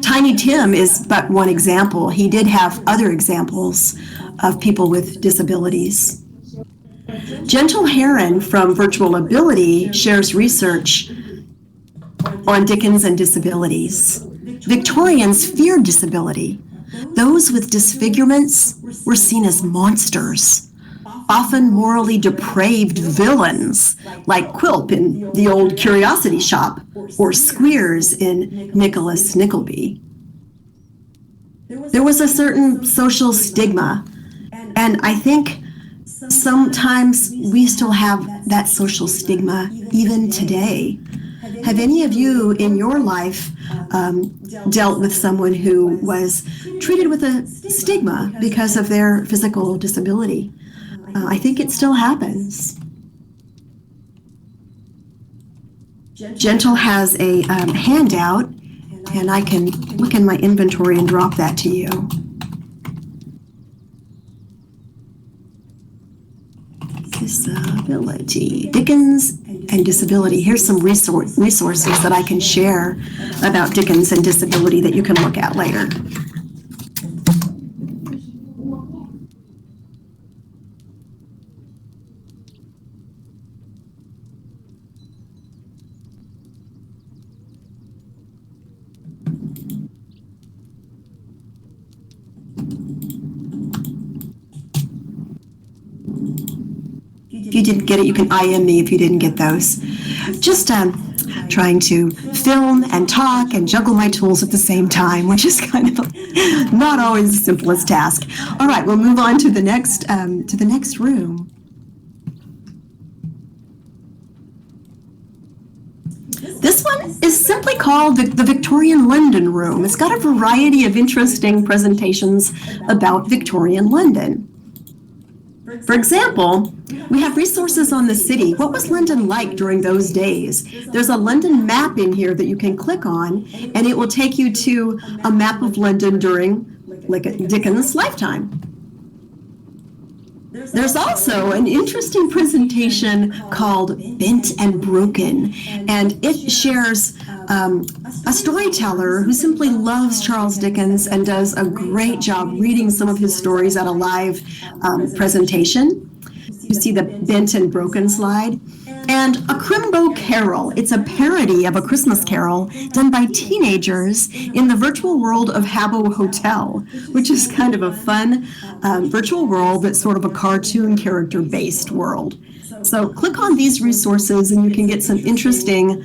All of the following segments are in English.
Tiny Tim is but one example. He did have other examples of people with disabilities. Gentle Heron from Virtual Ability shares research on Dickens and disabilities. Victorians feared disability. Those with disfigurements were seen as monsters, often morally depraved villains, like Quilp in The Old Curiosity Shop or Squeers in Nicholas Nickleby. There was a certain social stigma, and I think sometimes we still have that social stigma even today. Have any of you in your life dealt with someone who was treated with a stigma because of their physical disability? I think it still happens. Gentle has a handout, and I can look in my inventory and drop that to you. Disability, Dickens and disability. Here's some resources that I can share about Dickens and disability that you can look at later. If you didn't get it, you can IM me if you didn't get those. Just trying to film and talk and juggle my tools at the same time, which is kind of not always the simplest task. All right, we'll move on to the next room. This one is simply called the Victorian London Room. It's got a variety of interesting presentations about Victorian London. For example, we have resources on the city. What was London like during those days? There's a London map in here that you can click on, and it will take you to a map of London during Dickens' lifetime. There's also an interesting presentation called Bent and Broken, and it shares a storyteller who simply loves Charles Dickens and does a great job reading some of his stories at a live presentation. You see the Bent and Broken slide. And A Crimbo Carol. It's a parody of A Christmas Carol done by teenagers in the virtual world of Habbo Hotel, which is kind of a fun virtual world that's sort of a cartoon character-based world. So click on these resources and you can get some interesting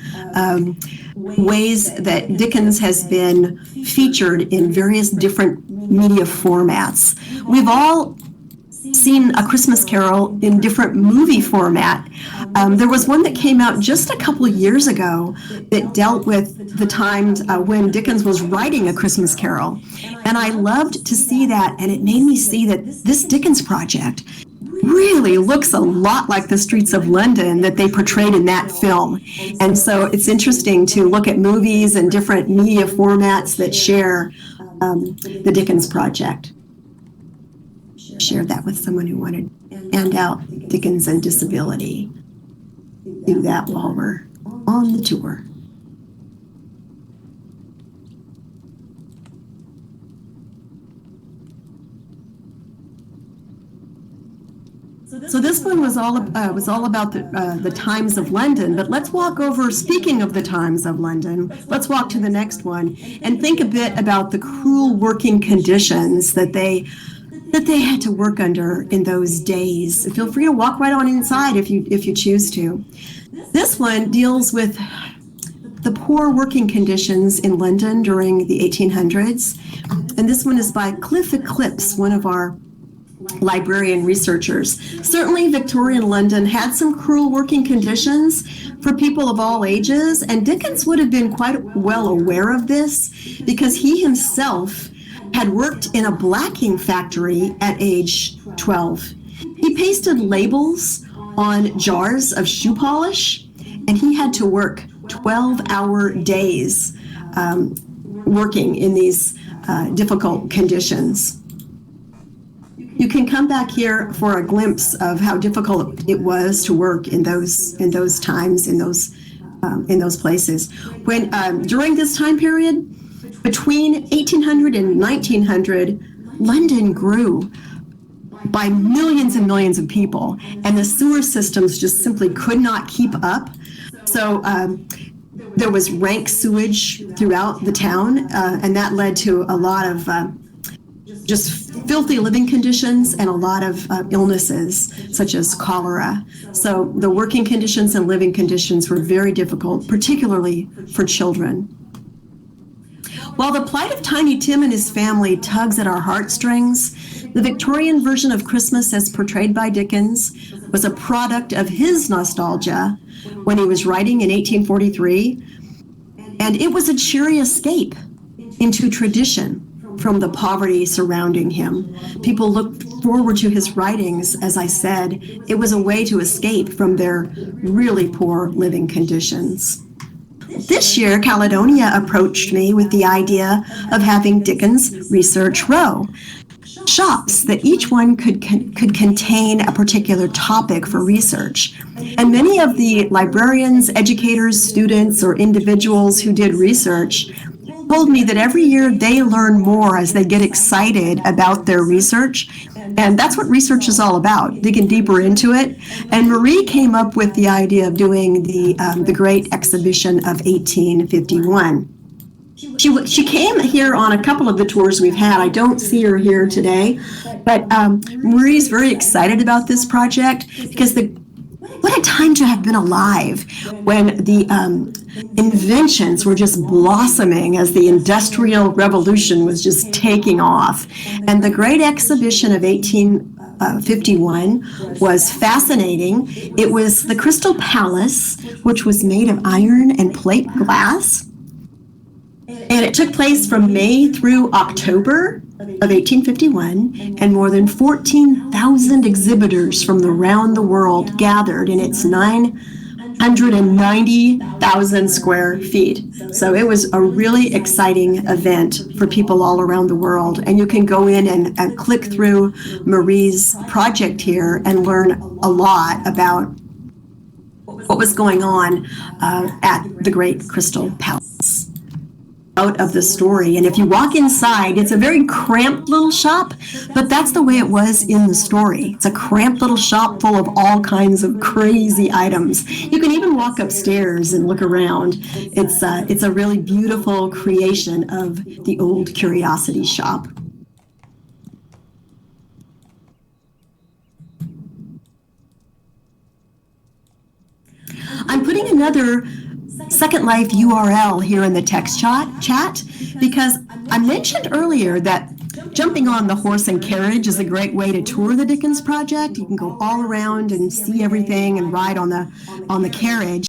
ways that Dickens has been featured in various different media formats. We've all seen A Christmas Carol in different movie format. There was one that came out just a couple of years ago that dealt with the times when Dickens was writing A Christmas Carol. And I loved to see that, and it made me see that this Dickens project really looks a lot like the streets of London that they portrayed in that film. And so it's interesting to look at movies and different media formats that share the Dickens project. Shared that with someone who wanted to hand out Dickens and disability. Do that while we're on the tour. So this one was all about the times of London, but let's walk over, speaking of the times of London, let's walk to the next one and think a bit about the cruel working conditions that they had to work under in those days. Feel free to walk right on inside if you choose to. This one deals with the poor working conditions in London during the 1800s. And this one is by Cliff Eclipse, one of our librarian researchers. Certainly Victorian London had some cruel working conditions for people of all ages, and Dickens would have been quite well aware of this because he himself had worked in a blacking factory at age 12. He pasted labels on jars of shoe polish, and he had to work 12-hour days working in these difficult conditions. You can come back here for a glimpse of how difficult it was to work in those times, in those places. When during this time period, Between 1800 and 1900, London grew by millions and millions of people, and the sewer systems just simply could not keep up. So there was rank sewage throughout the town, and that led to a lot of just filthy living conditions and a lot of illnesses such as cholera. So the working conditions and living conditions were very difficult, particularly for children. While the plight of Tiny Tim and his family tugs at our heartstrings, the Victorian version of Christmas as portrayed by Dickens was a product of his nostalgia when he was writing in 1843, and it was a cheery escape into tradition from the poverty surrounding him. People looked forward to his writings, as I said. It was a way to escape from their really poor living conditions. This year, Caledonia approached me with the idea of having Dickens Research Row, shops that each one could contain a particular topic for research. And many of the librarians, educators, students, or individuals who did research told me that every year they learn more as they get excited about their research. And that's what research is all about, digging deeper into it. And Marie came up with the idea of doing the Great Exhibition of 1851. She came here on a couple of the tours we've had. I don't see her here today, but Marie's very excited about this project because what a time to have been alive when the inventions were just blossoming as the Industrial Revolution was just taking off. And the Great Exhibition of 1851 was fascinating. It was the Crystal Palace, which was made of iron and plate glass. And it took place from May through October of 1851, and more than 14,000 exhibitors from around the world gathered in its 990,000 square feet. So it was a really exciting event for people all around the world. And you can go in and click through Marie's project here and learn a lot about what was going on at the Great Crystal Palace. Out of the story. And if you walk inside, it's a very cramped little shop, but that's the way it was in the story. It's a cramped little shop full of all kinds of crazy items. You can even walk upstairs and look around. It's a really beautiful creation of the old curiosity shop. I'm putting another Second Life URL here in the text chat because I mentioned earlier that jumping on the horse and carriage is a great way to tour the Dickens project. You can go all around and see everything and ride on the carriage.